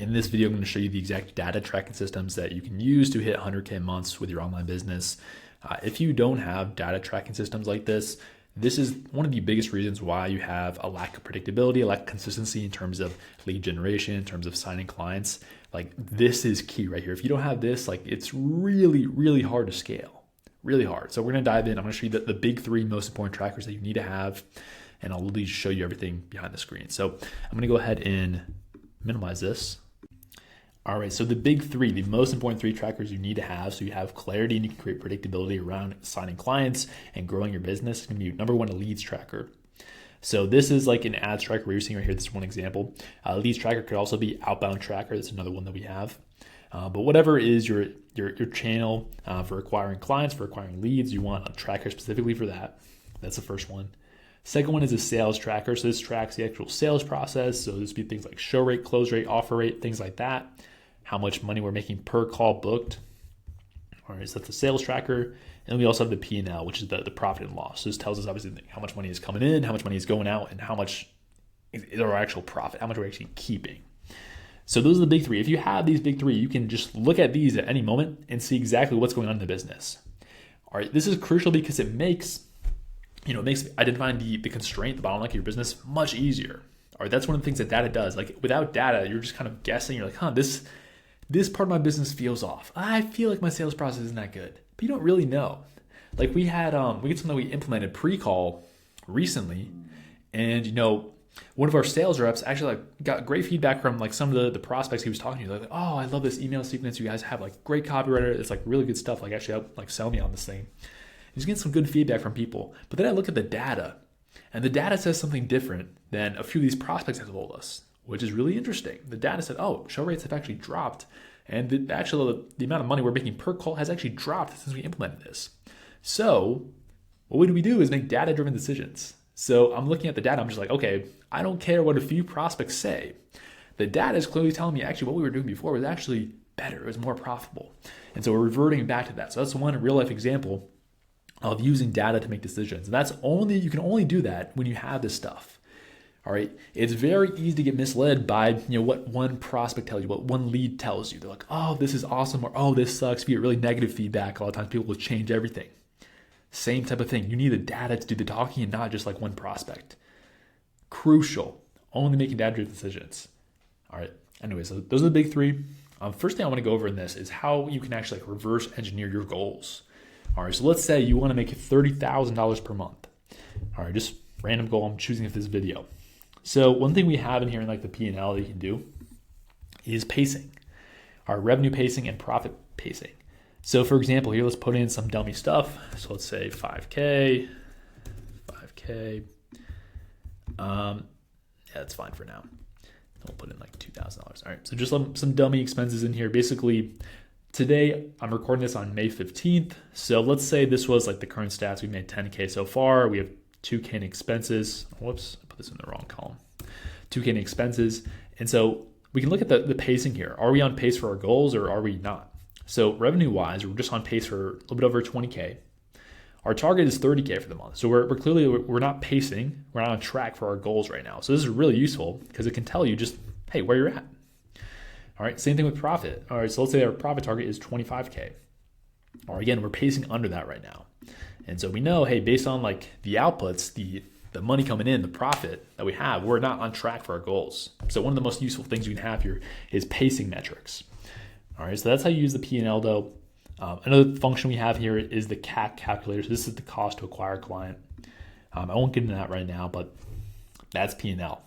In this video, I'm going to show you the exact data tracking systems that you can use to hit 100K months with your online business. If you don't have data tracking systems like this is one of the biggest reasons why you have a lack of predictability, a lack of consistency in terms of lead generation, in terms of signing clients. Like, this is key right here. If you don't have this, like, it's really, really hard to scale, really hard. So we're going to dive in. I'm going to show you the big three most important trackers that you need to have, and I'll literally just show you everything behind the screen. So I'm going to go ahead and minimize this. All right, so the big three, the most important three trackers you need to have so you have clarity and you can create predictability around signing clients and growing your business is going to be number one, a leads tracker. So this is like an ads tracker where you're seeing right here, this is one example. Leads tracker could also be outbound tracker. That's another one that we have. But whatever is your channel for acquiring clients, for acquiring leads, you want a tracker specifically for that. That's the first one. Second one is a sales tracker. So this tracks the actual sales process. So this would be things like show rate, close rate, offer rate, things like that. How much money we're making per call booked. All right, so that's the sales tracker. And we also have the P&L, which is the profit and loss. So this tells us obviously how much money is coming in, how much money is going out, and how much is our actual profit, how much we're actually keeping. So those are the big three. If you have these big three, you can just look at these at any moment and see exactly what's going on in the business. All right, this is crucial because it makes identifying the constraint, the bottleneck of your business much easier. All right, that's one of the things that data does. Like, without data, you're just kind of guessing. You're like, this part of my business feels off. I feel like my sales process isn't that good, but you don't really know. Like, we get something that we implemented pre-call recently, and one of our sales reps actually got great feedback from like some of the prospects he was talking to. Like, oh, I love this email sequence you guys have. Like, great copywriter. It's like really good stuff. Like, actually, like sell me on this thing. He's getting some good feedback from people. But then I look at the data, and the data says something different than a few of these prospects have told us, which is really interesting. The data said, oh, show rates have actually dropped, and the amount of money we're making per call has actually dropped since we implemented this. So what we do is make data-driven decisions. So I'm looking at the data. I'm just like, okay, I don't care what a few prospects say. The data is clearly telling me actually what we were doing before was actually better. It was more profitable. And so we're reverting back to that. So that's one real-life example of using data to make decisions. And you can only do that when you have this stuff. All right. It's very easy to get misled by, what one prospect tells you, what one lead tells you. They're like, oh, this is awesome, or oh, this sucks. If you get really negative feedback, a lot of times people will change everything. Same type of thing. You need the data to do the talking and not just like one prospect. Crucial. Only making data-driven decisions. All right. Anyway, so those are the big three. First thing I want to go over in this is how you can actually reverse engineer your goals. All right, so let's say you want to make $30,000 per month. All right, just random goal I'm choosing for this video. So one thing we have in here in like the P&L that you can do is pacing. Our revenue pacing and profit pacing. So for example, here let's put in some dummy stuff. So let's say 5K. Yeah, that's fine for now. We'll put in like $2,000. All right, so just some dummy expenses in here. Basically, today, I'm recording this on May 15th. So let's say this was like the current stats. We made 10K so far. We have 2K in expenses. Whoops, I put this in the wrong column. 2K in expenses. And so we can look at the pacing here. Are we on pace for our goals or are we not? So revenue-wise, we're just on pace for a little bit over 20K. Our target is 30K for the month. So we're clearly not pacing. We're not on track for our goals right now. So this is really useful because it can tell you just, hey, where you're at. All right, same thing with profit. All right, so let's say our profit target is 25K. Or again, we're pacing under that right now. And so we know, hey, based on like the outputs, the money coming in, the profit that we have, we're not on track for our goals. So one of the most useful things you can have here is pacing metrics. All right, so that's how you use the P&L though. Another function we have here is the CAC calculator. So this is the cost to acquire a client. I won't get into that right now, but that's P&L.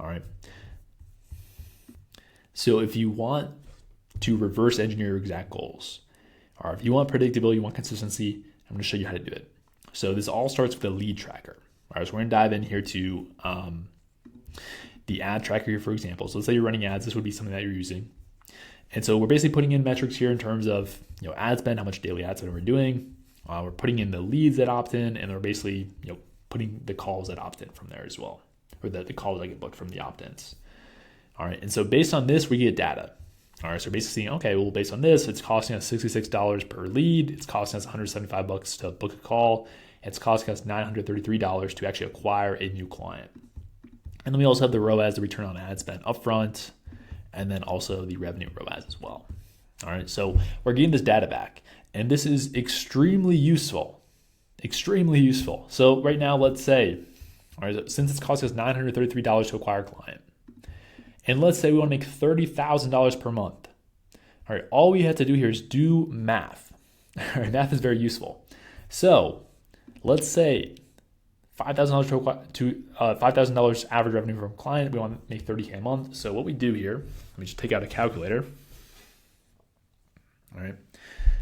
All right. So if you want to reverse engineer your exact goals, or if you want predictability, you want consistency, I'm going to show you how to do it. So this all starts with a lead tracker. All right, so we're going to dive in here to the ad tracker here, for example. So let's say you're running ads. This would be something that you're using. And so we're basically putting in metrics here in terms of ad spend, how much daily ad spend we're doing. We're putting in the leads that opt in, and we're basically putting the calls that opt in from there as well, or the calls that get booked from the opt-ins. All right, and so based on this, we get data. All right, so basically saying, okay, well, based on this, it's costing us $66 per lead. It's costing us $175 to book a call. It's costing us $933 to actually acquire a new client. And then we also have the ROAS, the return on ad spend upfront, and then also the revenue ROAS as well. All right, so we're getting this data back, and this is extremely useful. Extremely useful. So right now, let's say, all right, since it's costing us $933 to acquire a client, and let's say we want to make $30,000 per month. All right, all we have to do here is do math. All right, math is very useful. So let's say $5,000 average revenue from a client. We want to make $30K a month. So what we do here, let me just take out a calculator. All right.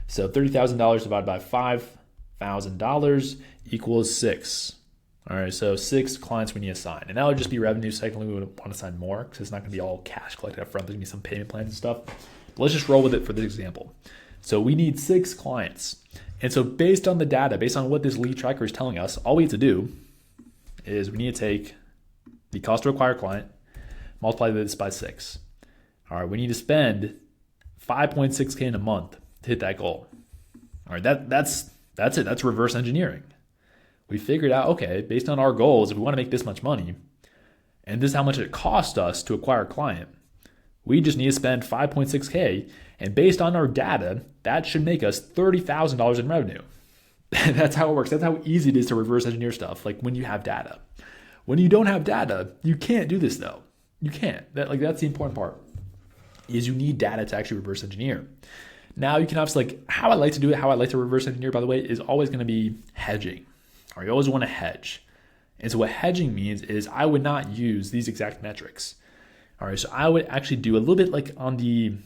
So $30,000 divided by $5,000 equals 6. All right. So 6 clients we need to sign. And that would just be revenue. Secondly, we would want to sign more because it's not going to be all cash collected up front. There's going to be some payment plans and stuff. But let's just roll with it for this example. So we need 6 clients. And so based on the data, based on what this lead tracker is telling us, all we have to do is we need to take the cost to acquire a client, multiply this by 6. All right, we need to spend $5.6K in a month to hit that goal. All right, that's it. That's reverse engineering. We figured out, okay, based on our goals, if we want to make this much money, and this is how much it cost us to acquire a client, we just need to spend $5.6K, and based on our data, that should make us $30,000 in revenue. That's how it works. That's how easy it is to reverse engineer stuff, like when you have data. When you don't have data, you can't do this though. You can't. That's the important part, is you need data to actually reverse engineer. Now you can obviously, how I like to do it, how I like to reverse engineer, by the way, is always going to be hedging. Or you always want to hedge. And so what hedging means is I would not use these exact metrics. All right, so I would actually do a little bit like on the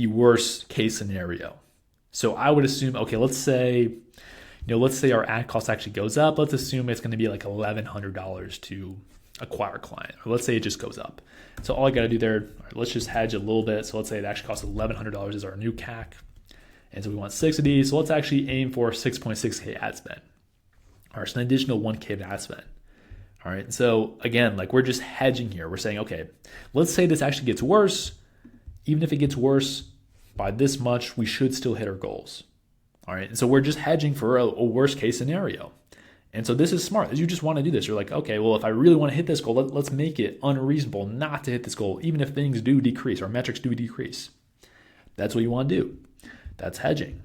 worst case scenario. So I would assume, okay, let's say our ad cost actually goes up. Let's assume it's going to be like $1,100 to acquire a client. Or let's say it just goes up. So all I got to do there, let's just hedge a little bit. So let's say it actually costs $1,100 is our new CAC. And so we want 6 of these. So let's actually aim for 6.6K ad spend. All right, so an additional 1K of ad spend. All right, so again, like we're just hedging here. We're saying, okay, let's say this actually gets worse. Even if it gets worse by this much, we should still hit our goals. All right, and so we're just hedging for a worst case scenario. And so this is smart. You just want to do this. You're like, okay, well, if I really want to hit this goal, let's make it unreasonable not to hit this goal, even if things do decrease or metrics do decrease. That's what you want to do. That's hedging.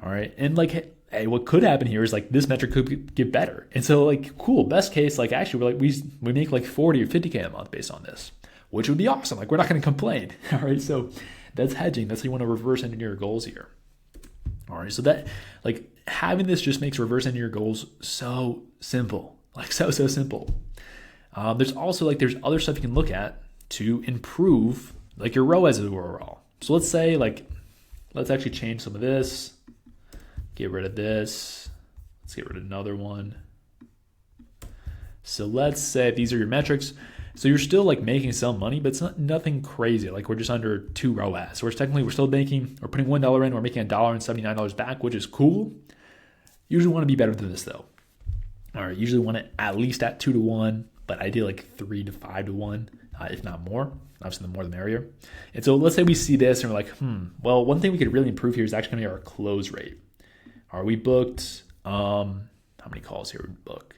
All right, and like, hey, what could happen here is like this metric could get better. And so like, cool, best case, like actually we're like, we make like 40 or 50K a month based on this, which would be awesome. Like we're not going to complain. All right, so that's hedging. That's how you want to reverse engineer your goals here. All right, so that like having this just makes reverse engineer goals so simple, like so simple. There's also like there's other stuff you can look at to improve like your ROAS overall. So let's say like let's actually change some of this, get rid of this, let's get rid of another one. So let's say these are your metrics. So you're still like making some money, but it's not nothing crazy. Like we're just under 2 ROAS. So we're still we're putting $1 in, we're making $1.79 back, which is cool. Usually want to be better than this though. All right, usually want it at least at 2 to 1, but ideally like 3 to 5 to 1, if not more. Obviously the more the merrier. And so let's say we see this and we're like, well, one thing we could really improve here is actually going to be our close rate. All right, we booked, how many calls here we book?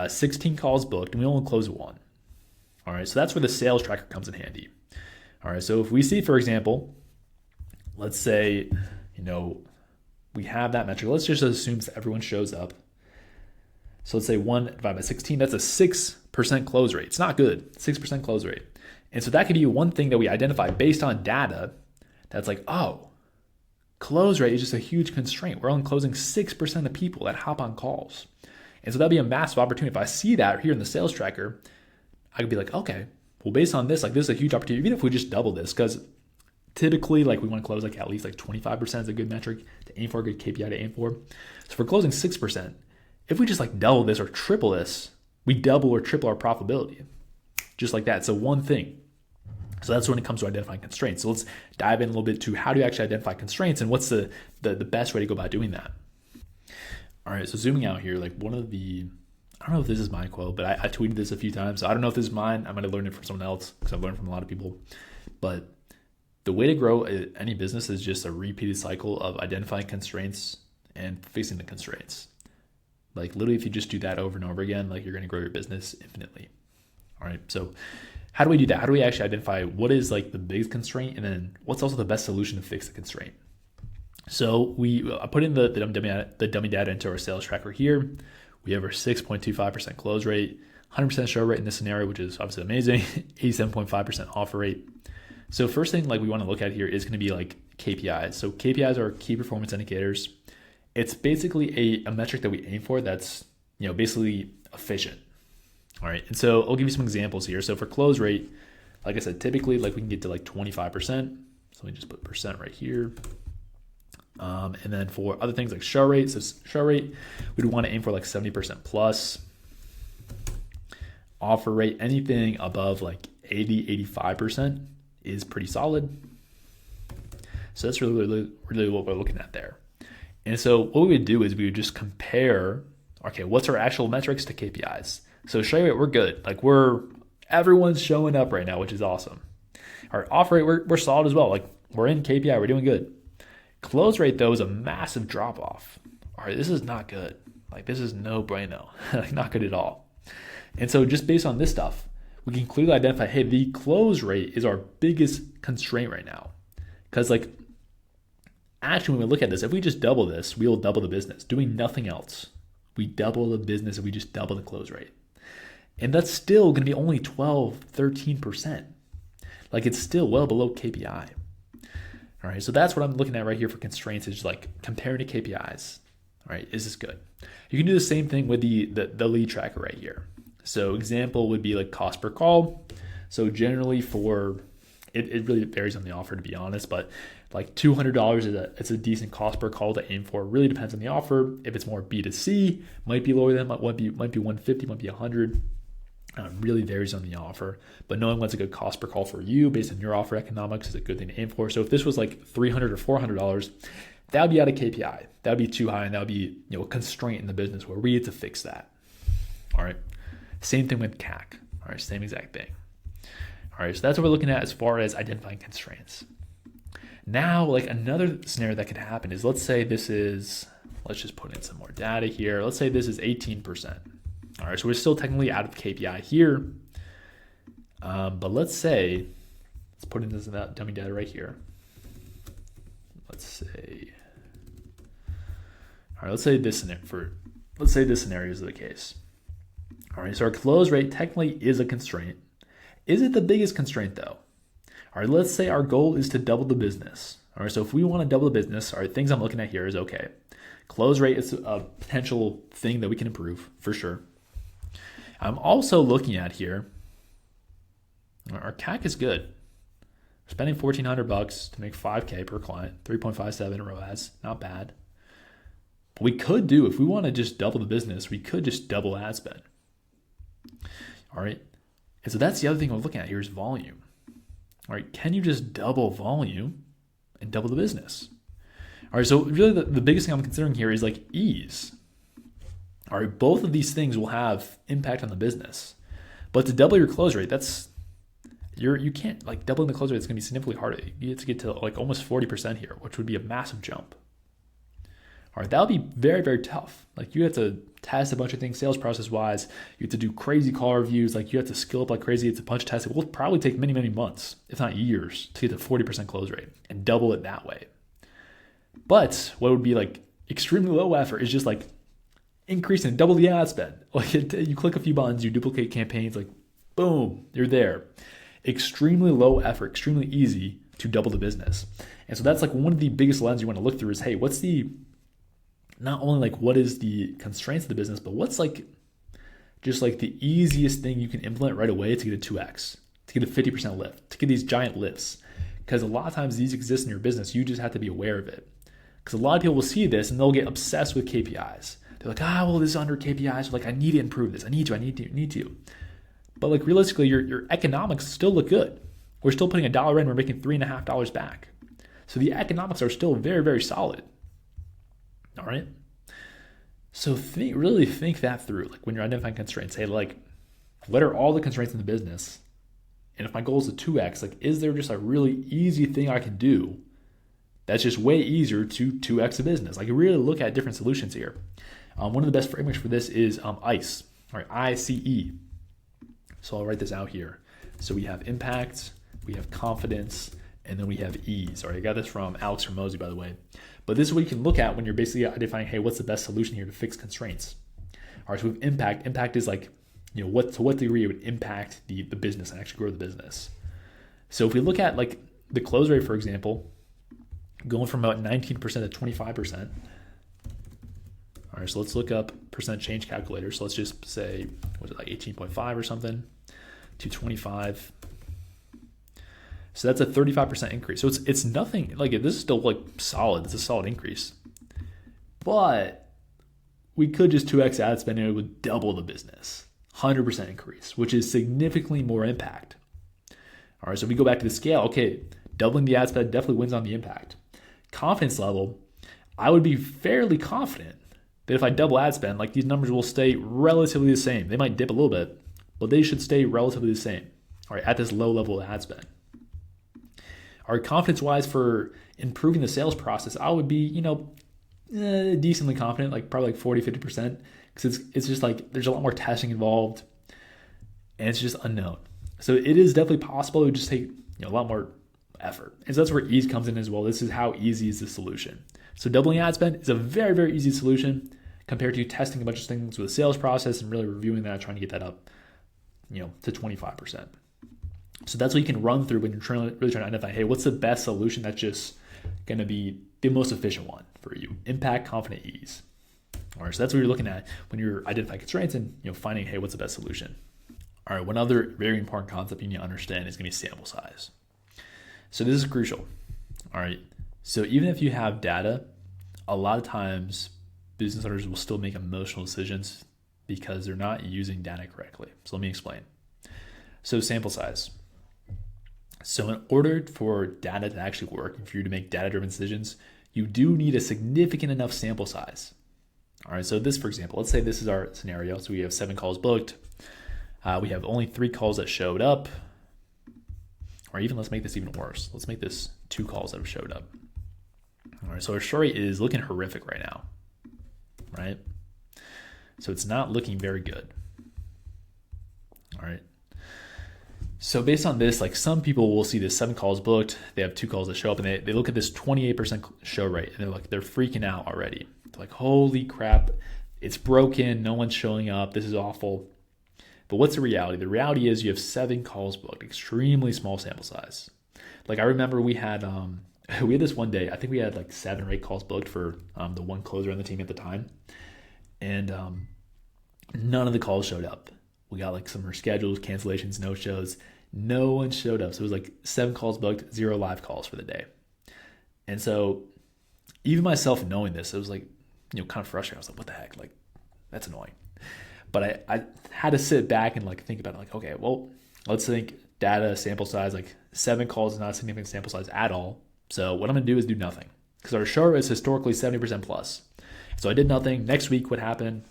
16 calls booked and we only closed 1. All right, so that's where the sales tracker comes in handy. All right, so if we see, for example, let's say, we have that metric. Let's just assume that everyone shows up. So let's say 1 divided by 16, that's a 6% close rate. It's not good, 6% close rate. And so that could be one thing that we identify based on data that's like, oh, close rate is just a huge constraint. We're only closing 6% of people that hop on calls. And so that'd be a massive opportunity. If I see that here in the sales tracker, I could be like, okay, well, based on this, like this is a huge opportunity, even if we just double this, because typically like we want to close like at least like 25% is a good metric to aim for, a good KPI to aim for. So if we're closing 6%, if we just like double this or triple this, we double or triple our profitability, just like that. So one thing. So that's when it comes to identifying constraints. So let's dive in a little bit to how do you actually identify constraints and what's the best way to go about doing that. All right, so zooming out here, like one of the, I don't know if this is my quote, but I tweeted this a few times. So I don't know if this is mine. I might have learned it from someone else because I've learned from a lot of people. But the way to grow any business is just a repeated cycle of identifying constraints and fixing the constraints. Like literally, if you just do that over and over again, like you're going to grow your business infinitely. All right, so how do we do that? How do we actually identify what is like the biggest constraint and then what's also the best solution to fix the constraint? So I put in the dummy data into our sales tracker here. We have our 6.25% close rate, 100% show rate in this scenario, which is obviously amazing, 87.5% offer rate. So first thing like we want to look at here is going to be like KPIs. So KPIs are key performance indicators. It's basically a metric that we aim for that's, basically efficient. All right. And so I'll give you some examples here. So for close rate, like I said, typically like we can get to like 25%. So let me just put percent right here. And then for other things like show rate, we'd want to aim for like 70% plus. Offer rate, anything above like 85% is pretty solid. So that's really what we're looking at there. And so what we would do is we would just compare, okay, what's our actual metrics to KPIs? So show rate, we're good. Like everyone's showing up right now, which is awesome. Our offer rate, we're solid as well. Like we're in KPI, we're doing good. Close rate though is a massive drop off. All right, this is not good. Like this is no bueno, like not good at all. And so just based on this stuff, we can clearly identify, hey, the close rate is our biggest constraint right now. Because like, actually when we look at this, if we just double this, we'll double the business. Doing nothing else, we double the business and we just double the close rate. And that's still going to be only 12, 13%. Like it's still well below KPI. All right, so that's what I'm looking at right here for constraints, is like comparing to KPIs. All right, is this good? You can do the same thing with the lead tracker right here. So example would be like cost per call. So generally it really varies on the offer, to be honest, but like $200 it's a decent cost per call to aim for. It really depends on the offer. If it's more B2C, might be lower than that, might be 150, might be 100. Really varies on the offer, but knowing what's a good cost per call for you based on your offer economics is a good thing to aim for. So if this was like $300 or $400, that would be out of KPI. That would be too high, and that would be a constraint in the business where we need to fix that. All right. Same thing with CAC. All right, same exact thing. All right, so that's what we're looking at as far as identifying constraints. Now, like another scenario that could happen is, let's say this is, let's just put in some more data here. Let's say this is 18%. All right, so we're still technically out of KPI here. But let's put in this dummy data right here. Let's say this scenario is the case. All right, so our close rate technically is a constraint. Is it the biggest constraint though? All right, let's say our goal is to double the business. All right, so if we want to double the business, all right, things I'm looking at here is, okay, close rate is a potential thing that we can improve for sure. I'm also looking at here, our CAC is good. We're spending $1,400 to make $5K per client, 3.57 ROAS, not bad. But we could do, if we want to just double the business, we could just double ad spend. All right. And so that's the other thing I'm looking at here is volume. All right. Can you just double volume and double the business? All right. So really the biggest thing I'm considering here is like ease. All right. Both of these things will have impact on the business, but to double your close rate, you can't, like, doubling the close rate is going to be significantly harder. You have to get to like almost 40% here, which would be a massive jump. All right, that would be very, very tough. Like you have to test a bunch of things sales process wise. You have to do crazy call reviews. Like you have to skill up like crazy. It's a bunch of tests. It will probably take many, many months, if not years, to get to 40% close rate and double it that way. But what would be like extremely low effort is just like increase and double the ad spend. Like you click a few buttons, you duplicate campaigns, like boom, you're there. Extremely low effort, extremely easy to double the business. And so that's like one of the biggest lenses you want to look through is, hey, what's not only like what is the constraints of the business, but what's like just like the easiest thing you can implement right away to get a 2x, to get a 50% lift, to get these giant lifts. Because a lot of times these exist in your business. You just have to be aware of it. Because a lot of people will see this and they'll get obsessed with KPIs. They're like, well, this is under KPIs. So like, I need to improve this. I need to. But like realistically, your economics still look good. We're still putting $1 in, we're making $3.50 back. So the economics are still very, very solid. All right. So really think that through. Like when you're identifying constraints, hey, like, what are all the constraints in the business? And if my goal is a 2x, like, is there just a really easy thing I can do that's just way easier to 2x a business? Like, really look at different solutions here. One of the best frameworks for this is ICE, or ICE. So I'll write this out here. So we have impact, we have confidence, and then we have ease. All right, I got this from Alex Hormozi, by the way. But this is what you can look at when you're basically identifying, hey, what's the best solution here to fix constraints? All right, so we have impact. Impact is like, to what degree it would impact the business and actually grow the business. So if we look at like the close rate, for example, going from about 19% to 25%. All right, so let's look up percent change calculator. So let's just say, was it like 18.5 or something to 25. So that's a 35% increase. So it's nothing, like this is still like solid. It's a solid increase. But we could just 2x ad spend and it would double the business. 100% increase, which is significantly more impact. All right, so we go back to the scale. Okay, doubling the ad spend definitely wins on the impact. Confidence level, I would be fairly confident that if I double ad spend, like these numbers will stay relatively the same. They might dip a little bit, but they should stay relatively the same. All right, at this low level of ad spend. All right, confidence-wise for improving the sales process, I would be, decently confident, like probably like 40, 50%, because it's just like there's a lot more testing involved, and it's just unknown. So it is definitely possible. It would just take a lot more effort. And so that's where ease comes in as well. This is how easy is the solution. So doubling ad spend is a very, very easy solution compared to testing a bunch of things with the sales process and really reviewing that, trying to get that up, to 25%. So that's what you can run through when you're really trying to identify, hey, what's the best solution that's just going to be the most efficient one for you? Impact, confident, ease. All right, so that's what you're looking at when you're identifying constraints and finding, hey, what's the best solution? All right, one other very important concept you need to understand is going to be sample size. So this is crucial. All right, so even if you have data, a lot of times business owners will still make emotional decisions because they're not using data correctly. So let me explain. So sample size. So in order for data to actually work and for you to make data-driven decisions, you do need a significant enough sample size. All right, so this, for example, let's say this is our scenario. So we have 7 calls booked. We have only 3 calls that showed up. Or even let's make this even worse. Let's make this 2 calls that have showed up. All right, so our story is looking horrific right now, right? So it's not looking very good. All right. So based on this, like some people will see this 7 calls booked, they have 2 calls that show up, and they look at this 28% show rate, and they're freaking out already. They're like, holy crap, it's broken, no one's showing up, this is awful. But what's the reality? The reality is you have 7 calls booked, extremely small sample size. Like I remember we had this one day, I think we had like 7 or 8 calls booked for the one closer on the team at the time, and none of the calls showed up. We got like some reschedules, cancellations, no-shows. No one showed up. So it was like 7 calls booked, 0 live calls for the day. And so even myself knowing this, it was like, kind of frustrating. I was like, what the heck? Like, that's annoying. But I had to sit back and like think about it. Like, okay, well, let's think data, sample size, like 7 calls is not a significant sample size at all. So what I'm going to do is do nothing. Because our show rate is historically 70% plus. So I did nothing. Next week, what happened?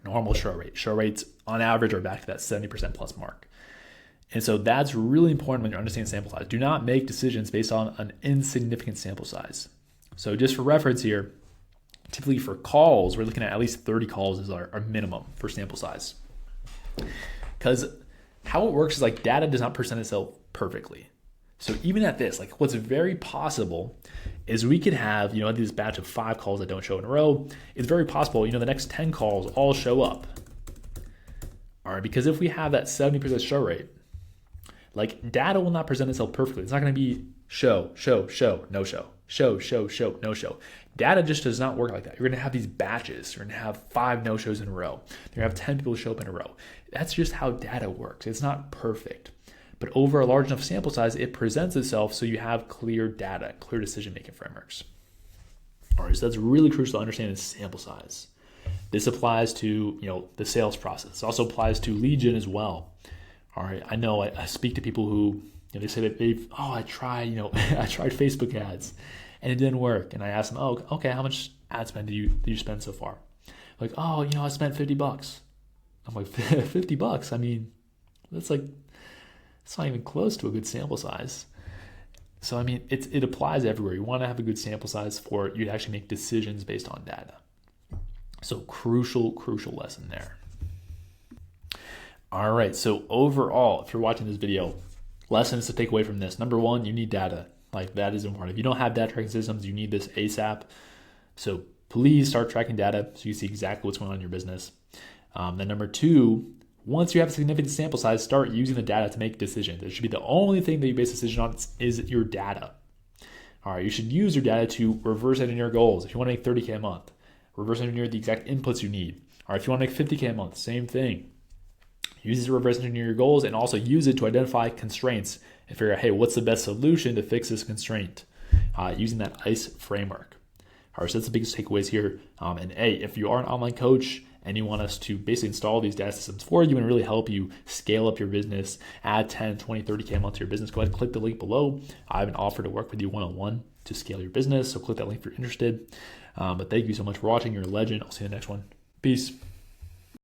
Normal show rate. Show rates on average are back to that 70% plus mark. And so that's really important when you're understanding sample size. Do not make decisions based on an insignificant sample size. So just for reference here, typically for calls, we're looking at least 30 calls as our minimum for sample size. Because how it works is like data does not present itself perfectly. So even at this, like what's very possible is we could have, this batch of 5 calls that don't show in a row. It's very possible, the next 10 calls all show up. All right, because if we have that 70% show rate, like data will not present itself perfectly. It's not going to be show, no show, show, no show. Data just does not work like that. You're going to have these batches. You're going to have 5 no-shows in a row. You're going to have 10 people show up in a row. That's just how data works. It's not perfect. But over a large enough sample size, it presents itself so you have clear data, clear decision-making frameworks. All right, so that's really crucial to understand is sample size. This applies to, the sales process. It also applies to lead gen as well. All right, I know I speak to people who, they say that I tried, I tried Facebook ads and it didn't work. And I asked them, oh, okay, how much ad spend did you spend so far? Like, oh, I spent $50. I'm like, $50? I mean, that's like, it's not even close to a good sample size. So, I mean, it applies everywhere. You want to have a good sample size for you to actually make decisions based on data. So crucial lesson there. All right, so overall, if you're watching this video, lessons to take away from this. Number one, you need data. Like, that is important. If you don't have data tracking systems, you need this ASAP. So please start tracking data so you see exactly what's going on in your business. Then number two, once you have a significant sample size, start using the data to make decisions. It should be the only thing that you base a decision on is your data. All right, you should use your data to reverse engineer goals. If you want to make 30K a month, reverse engineer the exact inputs you need. All right, if you want to make 50K a month, same thing. Use it to reverse engineer your goals and also use it to identify constraints and figure out, hey, what's the best solution to fix this constraint using that ICE framework. All right, so that's the biggest takeaways here. And hey, if you are an online coach and you want us to basically install these data systems for you and really help you scale up your business, add 10, 20, 30K a month to your business, go ahead and click the link below. I have an offer to work with you one-on-one to scale your business. So click that link if you're interested. But thank you so much for watching. You're a legend. I'll see you in the next one. Peace.